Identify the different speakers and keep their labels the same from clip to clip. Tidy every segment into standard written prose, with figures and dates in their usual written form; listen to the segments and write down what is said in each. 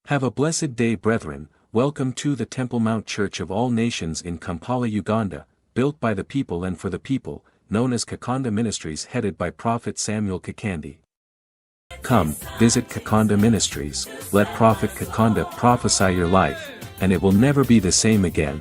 Speaker 1: Have a blessed day, brethren. Welcome to the Temple Mount Church of All Nations in Kampala, Uganda, built by the people and for the people, known as Kakande Ministries, headed by Prophet Kakande. Come, visit Kakande Ministries, let Prophet Kakande prophesy your life, and it will never be the same again.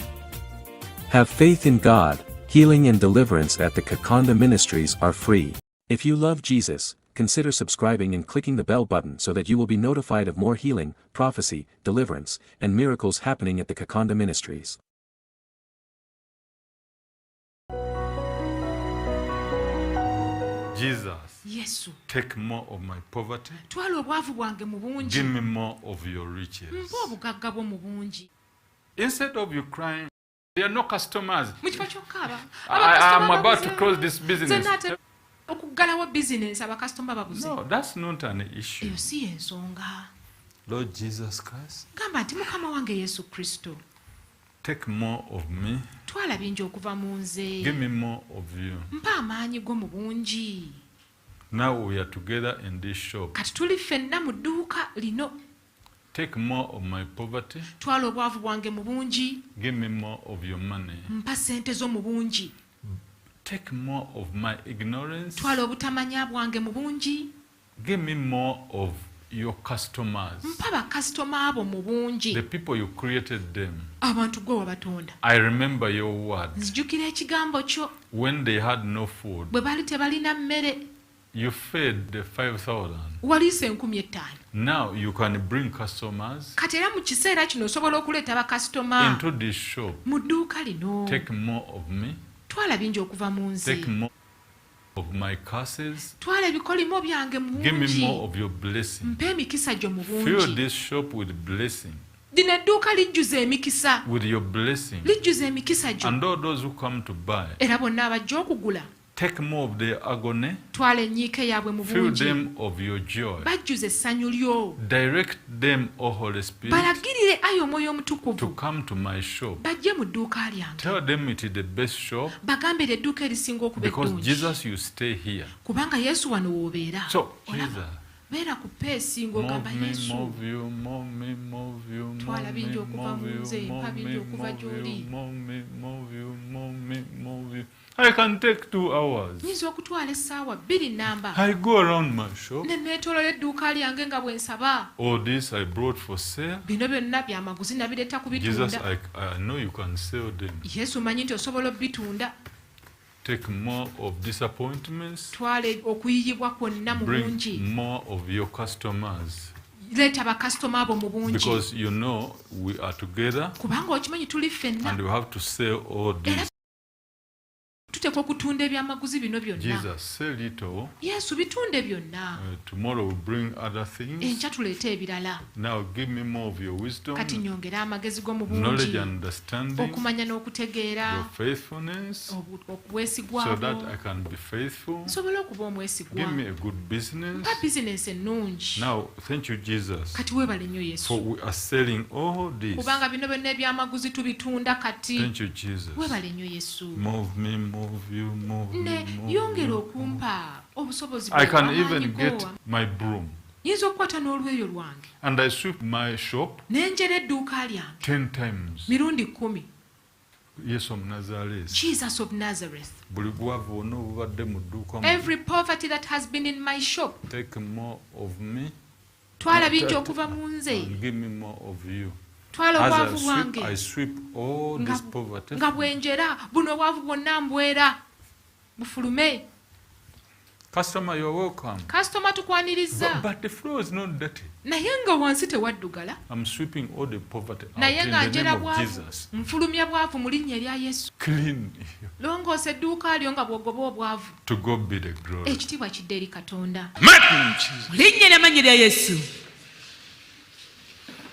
Speaker 1: Have faith in God. Healing and deliverance at the Kakande Ministries are free. If you love Jesus, consider subscribing and clicking the bell button so that you will be notified of more healing, prophecy, deliverance, and miracles happening at the Kakande Ministries.
Speaker 2: Jesus,
Speaker 3: Yesu,
Speaker 2: take more of my poverty.
Speaker 3: twala obwavu bwange mu bungi.
Speaker 2: Give me more of your riches.
Speaker 3: Mpa obugagga bwo mu bungi.
Speaker 2: Instead of you crying, there are no customers.
Speaker 3: Mu kifo ky'okkaaba,
Speaker 2: I'm about to close this business.
Speaker 3: Okuggalawo bizinensi abakasitoma babuze.
Speaker 2: No, that's not an issue.
Speaker 3: Eyo si ensonga.
Speaker 2: Lord Jesus Christ,
Speaker 3: Gamba nti Mukama wange Yesu Kristo,
Speaker 2: take more of me.
Speaker 3: twala bingi okuva mu nze.
Speaker 2: Give me more of you.
Speaker 3: Mpa amaanyi go mu bungi.
Speaker 2: Now we are together in this shop.
Speaker 3: Kati tuli ffenna mu dduuka lino.
Speaker 2: Take more of my poverty.
Speaker 3: Twala obwavu bwange mu bungi.
Speaker 2: Give me more of your money.
Speaker 3: Mpa ssente zo mu bungi.
Speaker 2: Take more of my ignorance.
Speaker 3: Twala obutamanya bwange mu bungi.
Speaker 2: Give me more of your customers.
Speaker 3: Mpa bakasitoma abo mu bungi.
Speaker 2: The people you created them.
Speaker 3: Abantu gwe wabatonda.
Speaker 2: I remember your words.
Speaker 3: Nzijukira ekigambo kyo.
Speaker 2: When they had no food,
Speaker 3: Bwe baali tebalina mmere.
Speaker 2: you fed the 5,000.
Speaker 3: Waliisa 5,000.
Speaker 2: Now you can bring customers
Speaker 3: Kati era mu kiseera kino osobola okuleeta bakasitoma
Speaker 2: into this shop.
Speaker 3: mu dduuka lino.
Speaker 2: Take more of me.
Speaker 3: Twala bingi okuva mu nze.
Speaker 2: Take more of my curses.
Speaker 3: Twala ebikolimo byange mu
Speaker 2: Give me
Speaker 3: bungi.
Speaker 2: more of your blessing.
Speaker 3: Mpa emikisa gyo mu
Speaker 2: Fill
Speaker 3: bungi.
Speaker 2: this shop with blessing.
Speaker 3: Lino edduuka lijjuza emikisa.
Speaker 2: With your blessing.
Speaker 3: Lijjuza emikisa gyo.
Speaker 2: And all those who come to buy,
Speaker 3: Era bonna abajja okugula.
Speaker 2: take more of their agony.
Speaker 3: Twala enyiike yaabwe mu
Speaker 2: Fill
Speaker 3: bungi.
Speaker 2: them of your joy.
Speaker 3: Bajjuza essanyu lyo.
Speaker 2: Direct them, O Holy Spirit,
Speaker 3: Balagirire Ayi Omwoyo
Speaker 2: to
Speaker 3: Omutukuvu.
Speaker 2: come to my shop.
Speaker 3: Bajje mu dduuka lyange.
Speaker 2: Tell them it is the best shop
Speaker 3: Bagambire edduuka erisinga okuba
Speaker 2: because
Speaker 3: eddungi.
Speaker 2: Jesus, you stay here.
Speaker 3: Kubanga Yesu wano w'obeera.
Speaker 2: So,
Speaker 3: Olaba,
Speaker 2: Jesus,
Speaker 3: beera ku peesi
Speaker 2: move
Speaker 3: ng'ogamba
Speaker 2: me,
Speaker 3: Yesu.
Speaker 2: move you, move me, move you, move
Speaker 3: Twala
Speaker 2: me,
Speaker 3: bingi okuva
Speaker 2: move
Speaker 3: mu
Speaker 2: you,
Speaker 3: nze, mpa
Speaker 2: move
Speaker 3: bingi
Speaker 2: me,
Speaker 3: okuva
Speaker 2: move
Speaker 3: gy'oli.
Speaker 2: you, move me, move you, move me, move you. I can take 2 hours.
Speaker 3: Nyinza okutwala essaawa 2 nnamba.
Speaker 2: I go around my shop.
Speaker 3: Ne neetoolola edduuka lyange nga bwe nsaba.
Speaker 2: All this I brought for sale.
Speaker 3: Bino byonna byamaguzi nabireeta
Speaker 2: Jesus,
Speaker 3: kubitunda.
Speaker 2: I know you can sell them.
Speaker 3: Yesu manyi nti osobola obbitunda.
Speaker 2: Take more of disappointments.
Speaker 3: Twala okuyiyibwa kwonna mu
Speaker 2: Bring
Speaker 3: bungi.
Speaker 2: more of your customers.
Speaker 3: Leeta bakasitoma abo mu bungi.
Speaker 2: Because you know we are together
Speaker 3: Kubanga okimanyi tuli ffenna.
Speaker 2: and we have to sell all this.
Speaker 3: Tuteekwa okutunda ebyamaguzi bino byonna.
Speaker 2: Jesus, sell it all.
Speaker 3: Yesu bitunde byonna.
Speaker 2: Tomorrow we'll bring other things.
Speaker 3: Enkya tuleete ebirala.
Speaker 2: Now give me more of your wisdom,
Speaker 3: Kati nyongera amagezi g'omu
Speaker 2: knowledge
Speaker 3: bungi.
Speaker 2: and understanding,
Speaker 3: Okumanya n'okutegeera.
Speaker 2: your faithfulness,
Speaker 3: Obwesigwa
Speaker 2: so
Speaker 3: bwo.
Speaker 2: that I can be faithful.
Speaker 3: Nsobole okuba omwesigwa.
Speaker 2: Give me a good business.
Speaker 3: Mpa bizinensi ennungi.
Speaker 2: Now, thank you, Jesus,
Speaker 3: Kati weebale nnyo
Speaker 2: for
Speaker 3: Yesu.
Speaker 2: we are selling all this.
Speaker 3: Kubanga bino byonna ebyamaguzi tubitunda kati.
Speaker 2: Thank you, Jesus.
Speaker 3: Weebale nnyo Yesu.
Speaker 2: Move me, move you, move me,
Speaker 3: Ne
Speaker 2: move
Speaker 3: yongera
Speaker 2: you.
Speaker 3: okumpa obusobozi
Speaker 2: I can
Speaker 3: bw'amaanyi
Speaker 2: even get
Speaker 3: go.
Speaker 2: my broom
Speaker 3: Yinza okukwata n'olweyo lwange.
Speaker 2: and I sweep my shop
Speaker 3: N'enjera edduuka lyange.
Speaker 2: 10 times.
Speaker 3: Mirundi 10.
Speaker 2: Yesu Omunazaleesi.
Speaker 3: Jesus of Nazareth.
Speaker 2: Buli bwavu bwonna obubadde mu dduuka mu-
Speaker 3: Every poverty that has been in my shop.
Speaker 2: Take more of me
Speaker 3: Twala bingi okuva mu nze.
Speaker 2: and give me more of you.
Speaker 3: Twala
Speaker 2: As
Speaker 3: obwavu
Speaker 2: I
Speaker 3: bwange.
Speaker 2: sweep all this poverty.
Speaker 3: Nga bwenjera buno obwavu bwonna mbwera. Bufulume.
Speaker 2: Customer, you're welcome.
Speaker 3: Kasitoma tukwaniriza.
Speaker 2: But the floor is not dirty.
Speaker 3: Naye nga wansi tewaddugala.
Speaker 2: I'm sweeping all the poverty out
Speaker 3: Naye
Speaker 2: in
Speaker 3: nga
Speaker 2: the
Speaker 3: njera
Speaker 2: name of
Speaker 3: bwavu.
Speaker 2: Jesus.
Speaker 3: Nfulumya bwavu mu linnya erya Yesu.
Speaker 2: Clean.
Speaker 3: Longoosa edduuka lyo nga bw'ogoba obwavu.
Speaker 2: To God be the glory.
Speaker 3: Ekitiibwa kidde eri Katonda.
Speaker 4: Linnya n'amannya lya Yesu.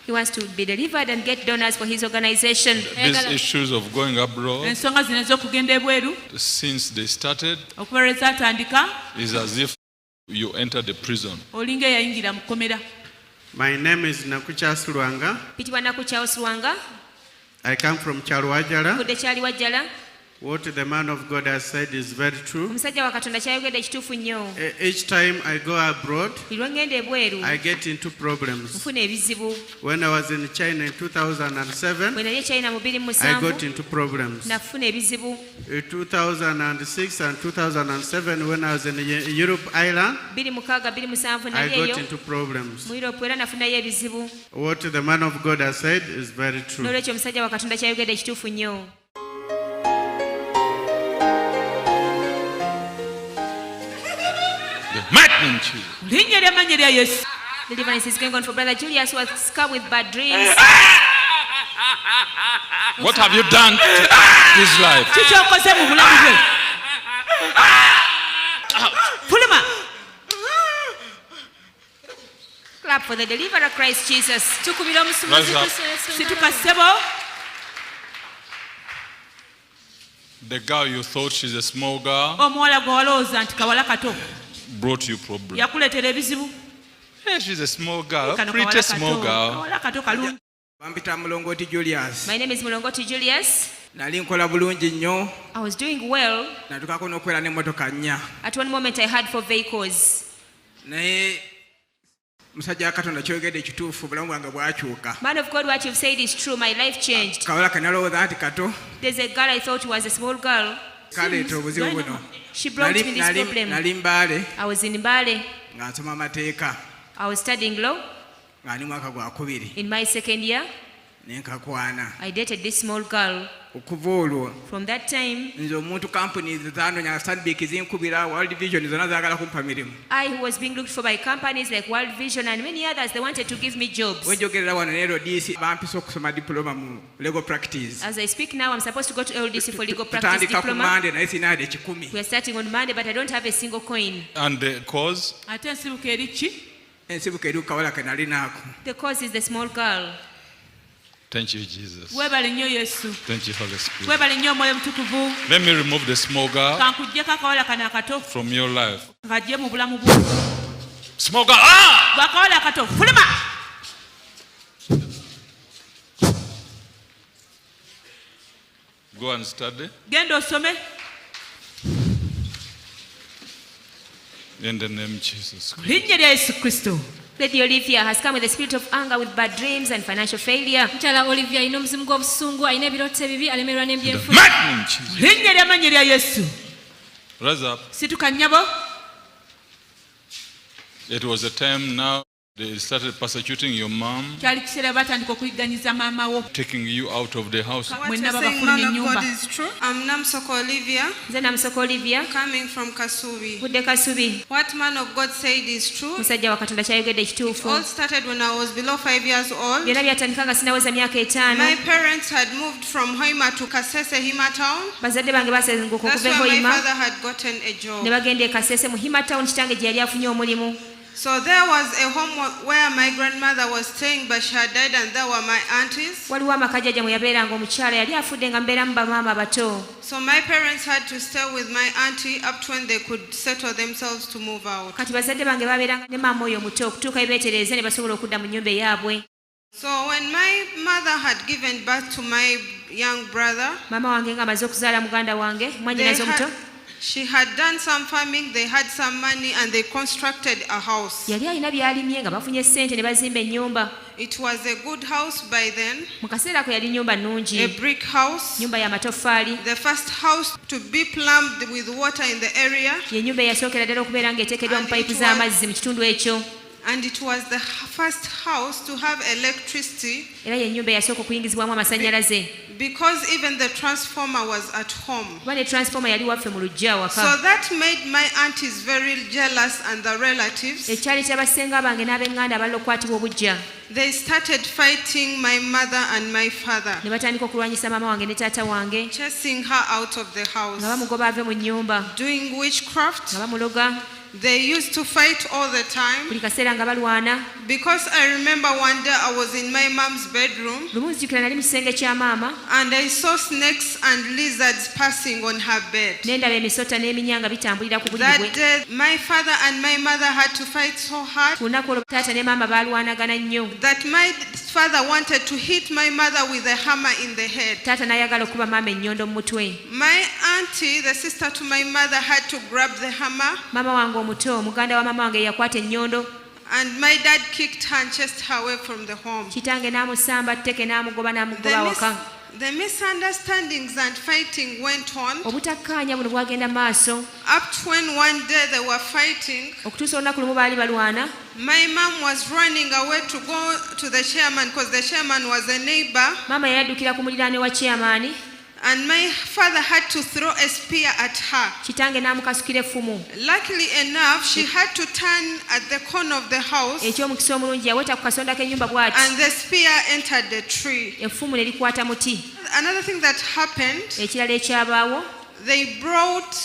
Speaker 5: He wants to be delivered and get donors for his organization.
Speaker 2: These issues of going abroad,
Speaker 4: Ensonga zino ez'okugenda ebweru
Speaker 2: since they started,
Speaker 4: okubeera zaatandika
Speaker 2: is as if you enter the prison.
Speaker 4: olinga eyayingira mu kkomera.
Speaker 6: My name is Nakucha Sulwanga.
Speaker 5: Pitibwa Nakucha Oswanga,
Speaker 6: I come from Chalwajala.
Speaker 5: Kudde Kyali Wajjala.
Speaker 6: What the man of God has said is very true.
Speaker 5: Omusajja wa Katonda kyayogedde kituufu nnyo.
Speaker 6: Each time I go abroad,
Speaker 5: Buli lwe ngenda ebweru
Speaker 6: I get into problems.
Speaker 5: nfuna ebizibu.
Speaker 6: When I was in China in 2007,
Speaker 5: Bwe nali e China mu
Speaker 6: I
Speaker 5: 2007
Speaker 6: got into problems.
Speaker 5: nafuna ebizibu.
Speaker 6: In 2006 and 2007, when I was in Europe Island,
Speaker 5: 2006 2007
Speaker 6: I
Speaker 5: nali
Speaker 6: got
Speaker 5: eyo
Speaker 6: into problems.
Speaker 5: mu Europe era nafunayo ebizibu.
Speaker 6: What the man of God has said is very true.
Speaker 5: N'olwekyo omusajja wa Katonda kyayogedde ekituufu nnyo.
Speaker 4: Linnya ly'amannya lya Yesu.
Speaker 5: Deliverance is going on for Brother Julius who was scarred with bad dreams.
Speaker 2: What have you done to his life?
Speaker 4: Kiki okoze mu bulamu bwe? Fuluma.
Speaker 5: Clap for the deliverer Christ Jesus.
Speaker 3: Tukubira omusumazi
Speaker 2: Rise up.
Speaker 3: Kristo Yesu.
Speaker 4: Situka ssebo.
Speaker 2: The girl you thought she's a small girl
Speaker 4: Omuwala gwe walowooza nti kawala kato
Speaker 2: brought you problems.
Speaker 4: yakuleetera ebizibu.
Speaker 2: Yeah, she's a small girl,
Speaker 4: Kano
Speaker 2: pretty
Speaker 4: kawala
Speaker 2: small
Speaker 4: kato.
Speaker 2: girl.
Speaker 4: Kawala kato kalungi.
Speaker 7: Bampita Mulongoti Julius.
Speaker 5: My name is Mulongoti Julius.
Speaker 7: Nali nkola bulungi nnyo.
Speaker 5: I was doing well.
Speaker 7: Natukako n'okwera n'emmotoka nnya.
Speaker 5: At one moment I had 4 vehicles.
Speaker 7: Naye musajja wa Katonda kyogedde kituufu obulamu bwange bwakyuka.
Speaker 5: Man of God, what you've said is true. My life changed.
Speaker 7: Kawala kanalowooza nti kato.
Speaker 5: There's a girl I thought was a small girl.
Speaker 7: Kaleeta obuzibu buno.
Speaker 5: She brought me this problem.
Speaker 7: Nali Mbaale
Speaker 5: I was in Mbale.
Speaker 7: nga nsoma amateeka
Speaker 5: I was studying law.
Speaker 7: nga ndi mwaka gwa 2
Speaker 5: In my second year,
Speaker 7: ne nkakwana.
Speaker 5: I dated this small girl.
Speaker 7: Okuva olwo
Speaker 5: From that time,
Speaker 7: nze omuntu companies zanonya Stanbic zinkubira World Vision zonna zaagala kumpa mirimu.
Speaker 5: I who was being looked for by companies like World Vision and many others, they wanted to give me jobs.
Speaker 7: Wenjogerera wano ne LDC bampisa okusoma diploma mu legal practice.
Speaker 5: As I speak now, I'm supposed to go to LDC for legal practice
Speaker 7: Tutandika ku
Speaker 5: diploma.
Speaker 7: Monday naye sinaade 10.
Speaker 5: We are starting on Monday, but I don't have a single coin.
Speaker 2: And the cause?
Speaker 4: Ate ensibuko eri ki?
Speaker 7: Ensibuko eri ku kawala ke nali naako.
Speaker 5: The cause is the small girl.
Speaker 2: Thank you, Jesus.
Speaker 4: Weebale nnyo Yesu.
Speaker 2: Thank you, Holy Spirit.
Speaker 4: Weebale nnyo Omwoyo Mutukuvu.
Speaker 2: Let me remove the small girl
Speaker 4: Kankuggyeko akawala kano akato
Speaker 2: from your life.
Speaker 4: ng'ajje mu bulamu bwo.
Speaker 2: Small girl! Ah!
Speaker 4: Bw'akawala akato fuluma.
Speaker 2: Go and study.
Speaker 4: Genda osome.
Speaker 2: In the name of Jesus Christ.
Speaker 4: Linnya lya Yesu Kristo.
Speaker 5: Lady Olivia has come with the spirit of anger with bad dreams and financial failure.
Speaker 3: Mukyala Olivia alina omuzimu gw'obusungu, alina ebirooto ebibi, alemererwa
Speaker 2: In the
Speaker 3: n'ebyenfuna.
Speaker 2: mighty name of Jesus.
Speaker 4: Linnya ly'amannya lya Yesu.
Speaker 2: Rise up.
Speaker 4: Situka nnyabo.
Speaker 2: It was a time now they started persecuting your mom,
Speaker 4: Kyali kiseera batandika okuyigganyiza maama wo.
Speaker 2: taking you out of the house.
Speaker 8: What
Speaker 4: Mwenna
Speaker 8: you're saying,
Speaker 4: babafulumya
Speaker 8: man of
Speaker 4: ennyumba.
Speaker 8: God, is true. I'm Namsoko Olivia,
Speaker 5: Nze Namusoko Olivia,
Speaker 8: coming from Kasubi.
Speaker 5: Budde Kasubi.
Speaker 8: What man of God said is true.
Speaker 5: Musajja wa Katonda kyayogedde
Speaker 8: It
Speaker 5: ekituufu.
Speaker 8: all started when I was below 5 years old.
Speaker 5: Byonna byatandika nga sinaweza myaka 5.
Speaker 8: My parents had moved from Hoima to Kasese, Hima town.
Speaker 5: Bazadde bange basenguka
Speaker 8: That's
Speaker 5: okuva e
Speaker 8: where my
Speaker 5: Hoima
Speaker 8: father had gotten a
Speaker 5: ne
Speaker 8: job.
Speaker 5: bagenda e Kasese mu Hima town, kitange gye yali afunye omulimu.
Speaker 8: So there was a home where my grandmother was staying, but she had died, and there were my aunties.
Speaker 5: Waliwo amaka jjajja mwe yabeeranga omukyala yali afudde nga mbeeramu bamaama bato.
Speaker 8: So my parents had to stay with my auntie up to when they could settle themselves to move out.
Speaker 5: Kati bazadde bange babeeranga ne maama oyo omuto okutuuka beetereeze ne basobola okudda mu nnyumba eyaabwe.
Speaker 8: So when my mother had given birth to my young brother,
Speaker 5: Maama wange ng'amaze okuzaala muganda wange mwannyinaze omuto,
Speaker 8: she had done some farming, they had some money, and they constructed a house.
Speaker 5: yali alina byalimye nga bafunye ssente ne bazimba ennyumba.
Speaker 8: It was a good house by then,
Speaker 5: Mu kaseera ako yali nnyumba
Speaker 8: a
Speaker 5: nnungi,
Speaker 8: brick house,
Speaker 5: nnyumba ya matoffaali.
Speaker 8: the first house to be plumbed with water in the area,
Speaker 5: Ye nnyumba eyasookera ddala okubeera ng'eteekeddwa mu payipu z'amazzi mu kitundu ekyo.
Speaker 8: and it was the first house to have electricity,
Speaker 5: Era ye nnyumba eyasooka okuyingizibwamu amasannyalaze.
Speaker 8: because even the transformer was at home.
Speaker 5: Kuba ne transformer yali waffe mu luggya awaka.
Speaker 8: So that made my aunties very jealous, and the relatives.
Speaker 5: Ekyali ky'abasenga bange n'ab'eŋŋanda abalala okukwatibwa obujja.
Speaker 8: They started fighting my mother and my father,
Speaker 5: Ne batandika okulwanyisa maama wange ne taata wange,
Speaker 8: chasing her out of the
Speaker 5: nga
Speaker 8: house,
Speaker 5: bamugoba ave mu nnyumba,
Speaker 8: doing witchcraft.
Speaker 5: nga bamuloga.
Speaker 8: They used to fight all the time
Speaker 5: Buli kaseera nga balwana,
Speaker 8: Because I remember one day I was in my mom's bedroom
Speaker 5: Lumuzikira nali mu kisenge kya maama
Speaker 8: and I saw snakes and lizards passing on her bed.
Speaker 5: nendaba emisota n'eminyanga bitambulira ku buliri bwe.
Speaker 8: That day, my father and my mother had to fight so hard
Speaker 5: Ku lunaku olwo taata ne maama baalwanagana nnyo.
Speaker 8: that my father wanted to hit my mother with a hammer in the head.
Speaker 5: Taata n'ayagala okuba maama ennyondo mu mutwe.
Speaker 8: My auntie, the sister to my mother, had to grab the hammer
Speaker 5: Maama wange omuto muganda wa maama wange yakwata ennyondo.
Speaker 8: and my dad kicked her and chased her away from the home.
Speaker 5: Kitange n'amusamba tteke n'amugoba n'amugoba awaka.
Speaker 8: The misunderstandings and fighting went on
Speaker 5: Obutakkaanya buno bwagenda maaso
Speaker 8: up to when one day they were fighting.
Speaker 5: okutuusa olunaku lumu baali balwana.
Speaker 8: My mom was running away to go to the chairman because the chairman was a neighbor.
Speaker 5: Maama yaddukira ku muliraane wa chairman.
Speaker 8: And my father had to throw a spear at her.
Speaker 5: Kitange n'amukasukira effumu.
Speaker 8: Luckily enough, she had to turn at the corner of the house
Speaker 5: Eky'omukisa omulungi yaweta ku kasonda k'ennyumba bw'ati.
Speaker 8: and the spear entered the tree.
Speaker 5: Effumu ne likwata muti.
Speaker 8: Another thing that happened,
Speaker 5: Ekirala ekyabaawo
Speaker 8: they brought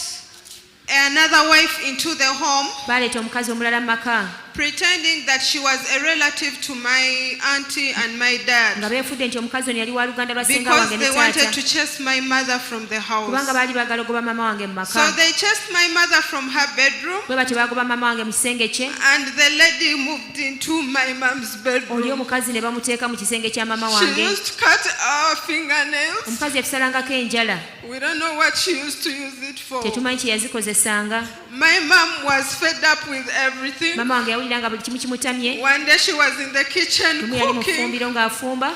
Speaker 8: another wife into the home,
Speaker 5: baleeta omukazi omulala mu maka
Speaker 8: pretending that she was a relative to my auntie and my dad,
Speaker 5: nga beefudde nti omukazi ono yali wa luganda lwa ssenga
Speaker 8: because
Speaker 5: wange
Speaker 8: they
Speaker 5: ne
Speaker 8: wanted
Speaker 5: taata
Speaker 8: to chase my mother from the
Speaker 5: kubanga
Speaker 8: house.
Speaker 5: baali baagala ogoba maama wange mu
Speaker 8: So
Speaker 5: maka.
Speaker 8: they chased my mother from her bedroom,
Speaker 5: Bwe batyo baagoba maama wange mu kisenge kye.
Speaker 8: and the lady moved into my mom's
Speaker 5: Oli
Speaker 8: bedroom.
Speaker 5: omukazi ne bamuteeka mu kisenge kya maama
Speaker 8: She
Speaker 5: wange.
Speaker 8: used to cut our fingernails.
Speaker 5: Omukazi yafisalangako enjala.
Speaker 8: We don't know what she used to use it for.
Speaker 5: Tetumanyi kye yazikozesanga.
Speaker 8: My mom was fed up with everything.
Speaker 5: Maama wange yawulira nga buli kimu kimutamye.
Speaker 8: One day she was in the kitchen
Speaker 5: Lumu yali mu
Speaker 8: cooking.
Speaker 5: ffumbiro ng'afumba.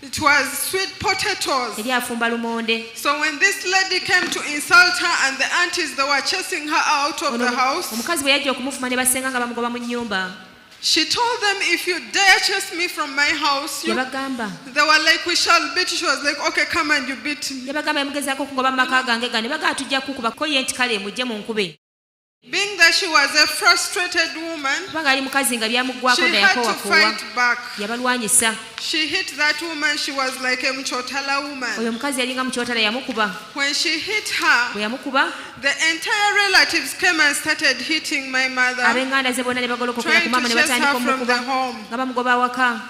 Speaker 8: It was sweet potatoes.
Speaker 5: Yali afumba lumonde.
Speaker 8: So when this lady came to insult her and the aunties, they were chasing her out of the house.
Speaker 5: Omukazi bwe yajja okumufuma ne basenga nga bamugoba mu nnyumba.
Speaker 8: She told them, if you dare chase me from my house,
Speaker 5: Yabagamba.
Speaker 8: they were like, we shall beat you. She was like, okay, come and you beat me.
Speaker 5: Yabagamba yamugezaako okugoba mu maka gange gano. Ne bagamba tujja kukubako ye nti kale mujje mu nkube.
Speaker 8: Being that she was a frustrated woman,
Speaker 5: Kubanga ali mukazi nga byamuggwako
Speaker 8: she
Speaker 5: nga
Speaker 8: had to
Speaker 5: yakoowakowa.
Speaker 8: fight back.
Speaker 5: Yabalwanyisa.
Speaker 8: She hit that woman. She was like a mchotala woman.
Speaker 5: Oyo omukazi yalinga mukyotala yamukuba.
Speaker 8: When she hit her,
Speaker 5: Bwe yamukuba,
Speaker 8: the entire relatives came and started hitting my mother,
Speaker 5: ab'enganda ze bonna ne bagolokokera
Speaker 8: trying
Speaker 5: ku
Speaker 8: to
Speaker 5: maama ne
Speaker 8: chase
Speaker 5: batandika
Speaker 8: her from the
Speaker 5: omukuba
Speaker 8: home.
Speaker 5: nga bamugoba awaka.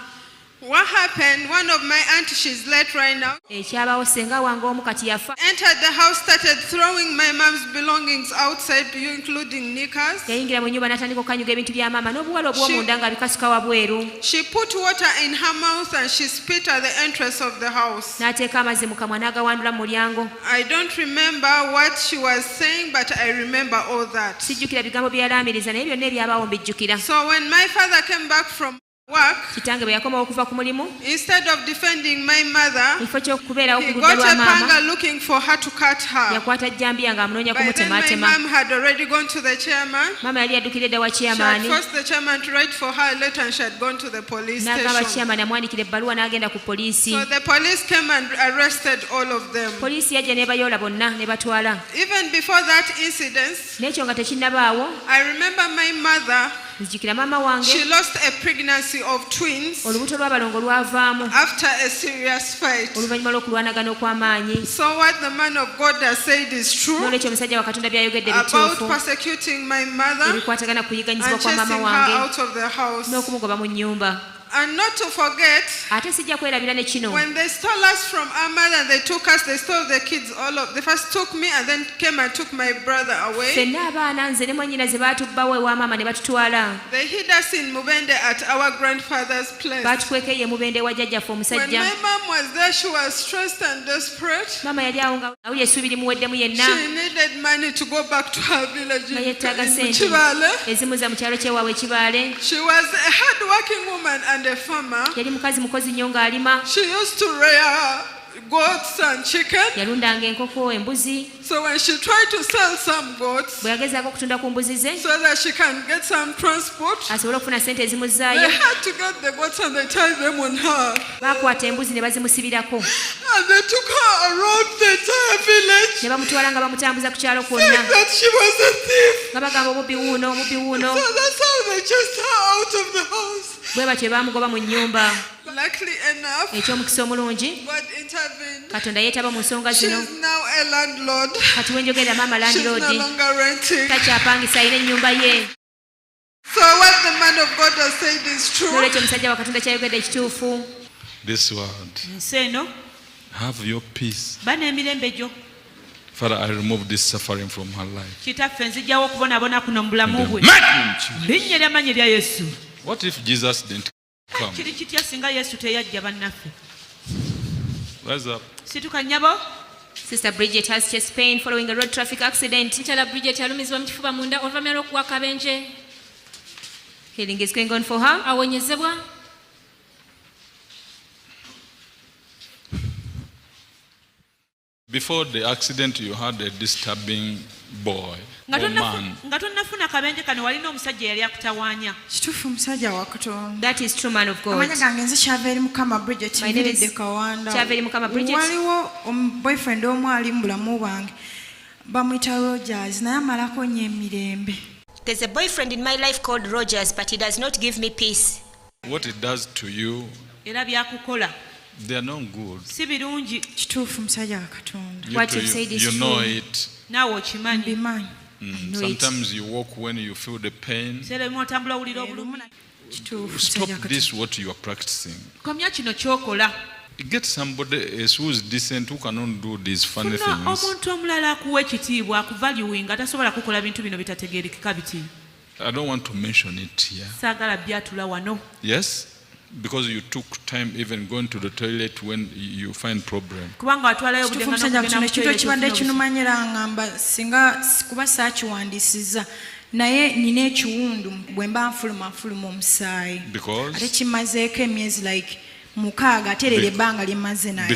Speaker 8: What happened? One of my aunties, she's late right now,
Speaker 5: Ekyabaawo senga wange omu kati yafa.
Speaker 8: entered the house, started throwing my mom's belongings outside, including knickers.
Speaker 5: Yayingira mu nnyumba n'atandika okukanyuga ebintu bya maama n'obuwala obw'omunda nga bikasuka wabweru.
Speaker 8: She put water in her mouth and she spit at the entrance of the house.
Speaker 5: N'ateeka amazzi mu kamwa n'agawandula mu mulyango.
Speaker 8: I don't remember what she was saying, but I remember all that.
Speaker 5: Sijjukira bigambo bye yalaamiriza naye byonna ebyabaawo mbijjukira.
Speaker 8: So when my father came back from work,
Speaker 5: Kitange bwe yakomawo okuva ku mulimu,
Speaker 8: instead of defending my mother,
Speaker 5: mu kifo ky'okubeerawo
Speaker 8: he
Speaker 5: ku
Speaker 8: got
Speaker 5: ludda lwa
Speaker 8: a
Speaker 5: maama,
Speaker 8: panga looking for her to cut her.
Speaker 5: yakwata jjambiya ng'amunoonya
Speaker 8: By then my
Speaker 5: kumutemaatema.
Speaker 8: mom had already gone to the chairman.
Speaker 5: Maama yali yaddukira edda wa
Speaker 8: She had
Speaker 5: chairman.
Speaker 8: forced the chairman to write for her a letter and she had gone to the police
Speaker 5: N'agamba
Speaker 8: station.
Speaker 5: chairman amwandikira ebbaluwa n'agenda ku poliisi.
Speaker 8: So the police came and arrested all of them.
Speaker 5: Poliisi yajja n'ebayoola bonna ne batwala.
Speaker 8: Even before that incident,
Speaker 5: N'ekyo nga tekinnabaawo,
Speaker 8: I remember my mother,
Speaker 5: nzijukira maama wange
Speaker 8: she lost a pregnancy of twins
Speaker 5: olubuto lw'abalongo lwavaamu
Speaker 8: after a serious fight.
Speaker 5: oluvannyuma lw'okulwanagana okw'amaanyi.
Speaker 8: So what the man of God has said is true
Speaker 5: N'olwekyo omusajja wa Katonda by'ayogedde
Speaker 8: about
Speaker 5: bituufu.
Speaker 8: persecuting my mother
Speaker 5: Ebikwatagana ku kuyiganyizibwa
Speaker 8: and
Speaker 5: kwa maama
Speaker 8: chasing her
Speaker 5: wange
Speaker 8: out of the house.
Speaker 5: n'okumugoba mu nnyumba.
Speaker 8: And not to forget,
Speaker 5: Ate sijja kwerabira ne kino.
Speaker 8: when they stole us from our mother and they took us, they stole the kids they first took me and then came and took my brother away.
Speaker 5: Ffenna abaana nze ne mwannyina ze baatubbawo ewa maama ne batutwala.
Speaker 8: They hid us in Mubende at our grandfather's place.
Speaker 5: Baatukweka ye mubende wa jjajjaffe
Speaker 8: When
Speaker 5: omusajja.
Speaker 8: my mom was there, she was stressed and desperate.
Speaker 5: Maama yali awo nga awulira essuubi limuweddemu yenna.
Speaker 8: She needed money to go back to her village
Speaker 5: Nga
Speaker 8: in
Speaker 5: yeetaaga sente
Speaker 8: Chibale.
Speaker 5: ezimuza mu kyalo ky'ewaabwe Kibaale.
Speaker 8: She was a hard-working woman and a farmer.
Speaker 5: Yali mukazi mukozi nnyo ng'alima.
Speaker 8: She used to rear goats and chicken.
Speaker 5: Yalundanga enkoko, embuzi.
Speaker 8: So when she tried to sell some goats
Speaker 5: Bwe yagezaako okutunda ku mbuzi ze
Speaker 8: so that she can get some transport,
Speaker 5: asobole okufuna sente
Speaker 8: they
Speaker 5: ezimuzzaayo,
Speaker 8: had to get the goats and they tied them on her.
Speaker 5: baakwata embuzi ne bazimusibirako.
Speaker 8: And they took her around the entire village,
Speaker 5: Ne bamutwala nga bamutambuza ku kyalo
Speaker 8: saying
Speaker 5: kwonna.
Speaker 8: that she was a thief.
Speaker 5: Nga bagamba omubbi wuuno, omubbi wuuno.
Speaker 8: So that's how they chased her out of the house.
Speaker 5: Bwe batyo baamugoba mu nnyumba.
Speaker 8: Luckily enough,
Speaker 5: Eky'omukisa omulungi,
Speaker 8: God intervened.
Speaker 5: Katonda yeetaba mu nsonga zino.
Speaker 8: She's now a landlord.
Speaker 5: Kati we njogera maama
Speaker 8: She's no
Speaker 5: landiroodi
Speaker 8: longer renting.
Speaker 5: takyapangisa, alina ennyumba ye.
Speaker 8: So what the the man of God has said is true.
Speaker 5: n'olwekyo omusajja wa katonda kyayogedde ekituufu.
Speaker 2: This word.
Speaker 4: ensi eno
Speaker 2: Have your peace.
Speaker 4: ba n'emirembe gyo.
Speaker 2: Father, I remove this suffering from her life.
Speaker 4: kitaffe nzijjawo okubonaabona kuno mu bulamu bwe
Speaker 2: In the mighty name of Jesus.
Speaker 4: linnya ly'amanyi lya yesu.
Speaker 2: What if Jesus didn't come?
Speaker 4: kiri kitya singa yesu teyajja bannaffe.
Speaker 2: Rise up.
Speaker 4: situka nnyabo.
Speaker 5: Sister Bridget has chest pain following a road traffic accident.
Speaker 3: mukyala Bridget alumizibwa mu kifuba munda oluvannyuma lw'okuwa akabenje.
Speaker 5: Healing is going on for her.
Speaker 3: awonyezebwa.
Speaker 2: Before the accident, you had a disturbing boy or man.
Speaker 4: nga tonnafuna akabenje kano walina omusajja yali akutawaanya.
Speaker 9: kituufu musajja wa Katonda.
Speaker 5: That is true, man of God.
Speaker 9: amanya gange nze Kyaveri Mukama Bridget
Speaker 5: My name is
Speaker 9: nviridde Kawanda.
Speaker 5: Kyaveri Mukama Bridget.
Speaker 9: waliwo boyfriend omu ali mu bulamu bwange bamuyita Rogers naye amalako nnyo emirembe.
Speaker 5: There's a boyfriend in my life called Rogers, but he does not give me peace.
Speaker 2: What it does to you,
Speaker 4: era byakukola
Speaker 2: they are not good.
Speaker 4: si birungi.
Speaker 9: kituufu musajja wa Katonda.
Speaker 5: What you've said is
Speaker 2: You know
Speaker 5: true.
Speaker 2: it.
Speaker 4: naawe okimanyi.
Speaker 9: mbimanyi.
Speaker 5: know it.
Speaker 2: Sometimes you walk when you feel the pain.
Speaker 4: seera emu otambula owulira obulumi.
Speaker 9: kituufu
Speaker 2: Stop
Speaker 9: musajja wa Katonda.
Speaker 2: this, what you are practicing.
Speaker 4: komya kino kyokola.
Speaker 2: Get somebody else who is decent, who cannot do these funny
Speaker 4: funa
Speaker 2: things.
Speaker 4: omuntu omulala akuwa ekitiibwa akuvaluing atasobola kukola bintu bino bitategeerekeka biti.
Speaker 2: I don't want to mention it here.
Speaker 4: saagala byatula wano.
Speaker 2: Yes? Because you took time even going to the toilet when you find problem.
Speaker 4: kubanga watwalayo obudde
Speaker 9: kituufu
Speaker 4: nga
Speaker 9: musajja wa
Speaker 4: n'okugenda
Speaker 9: Katonda
Speaker 4: mu
Speaker 9: ekintu
Speaker 4: toilet
Speaker 9: ekibadde
Speaker 4: ofuna
Speaker 9: kinumanyira ngamba singa kuba saakiwandiisiza naye nina ekiwundu bwe mba nfuluma omusaayi ate
Speaker 2: Because
Speaker 9: kimazeeko emyezi like 6 ate eryo ebbanga limaze naye.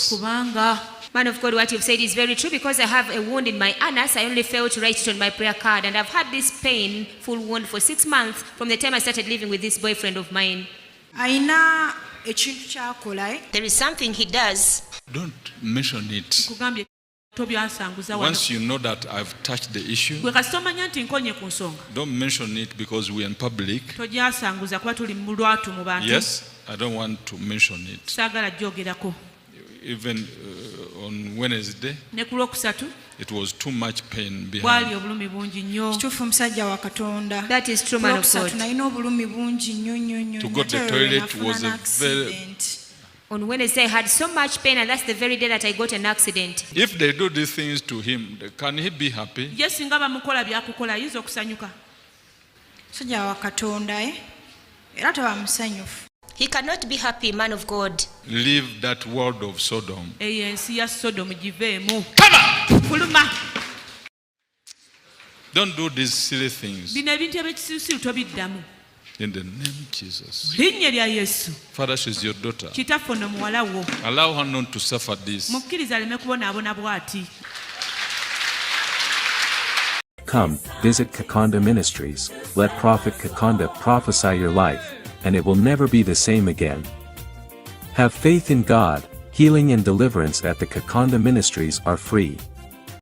Speaker 4: kubanga
Speaker 5: Man of God, what you've said is very true because I have a wound in my anus. I only failed to write it on my prayer card, and I've had this painful wound for 6 months from the time I started living with this boyfriend of mine.
Speaker 9: Ayina ekintu kyakola
Speaker 5: There is something he does.
Speaker 2: don't mention it.
Speaker 4: kugambye tobyasanguza wano.
Speaker 2: Once you know that I've touched the issue,
Speaker 4: gwe kasita omanya nti nkonye ku nsonga
Speaker 2: don't mention it because we're in public.
Speaker 4: togyasanguza kuba tuli mu lwatu mu bantu.
Speaker 2: Yes, I don't want to mention it.
Speaker 4: saagala gyogerako.
Speaker 2: Even on Wednesday,
Speaker 4: ne ku lwokusatu
Speaker 2: it was too much pain
Speaker 4: bwali
Speaker 2: behind.
Speaker 4: obulumi bungi nnyo.
Speaker 9: kituufu musajja wa Katonda.
Speaker 5: That is true, man of
Speaker 9: Olwokusatu
Speaker 5: God.
Speaker 9: nalina obulumi bungi nnyo nnyo nnyo.
Speaker 2: To go to the
Speaker 9: Ate
Speaker 2: toilet
Speaker 9: nafuna
Speaker 2: was a
Speaker 9: an
Speaker 2: very-
Speaker 9: accident.
Speaker 5: On Wednesday, I had so much pain, and that's the very day that I got an accident.
Speaker 2: If they do these things to him, can he be happy?
Speaker 4: ye singa bamukola byakukola ayinza okusanyuka.
Speaker 9: musajja wa Katonda era taba musanyufu.
Speaker 5: He cannot be happy, man of God.
Speaker 2: Leave that world of Sodom.
Speaker 4: eyo ensi ya sodomu giveemu. fuluma.
Speaker 2: Don't do these silly things.
Speaker 4: bino ebintu ebyekisirusiru tobiddamu.
Speaker 2: In the name of Jesus.
Speaker 4: linnya lya yesu.
Speaker 2: Father, she's your daughter.
Speaker 4: kitaffe ono muwala wo.
Speaker 2: Allow her not to suffer this.
Speaker 4: mukkiriza aleme kubonaabona bw'ati.
Speaker 1: Come, visit Kakande Ministries, let Prophet Kakande prophesy your life, and it will never be the same again. Have faith in God, healing and deliverance at the Kakande Ministries are free.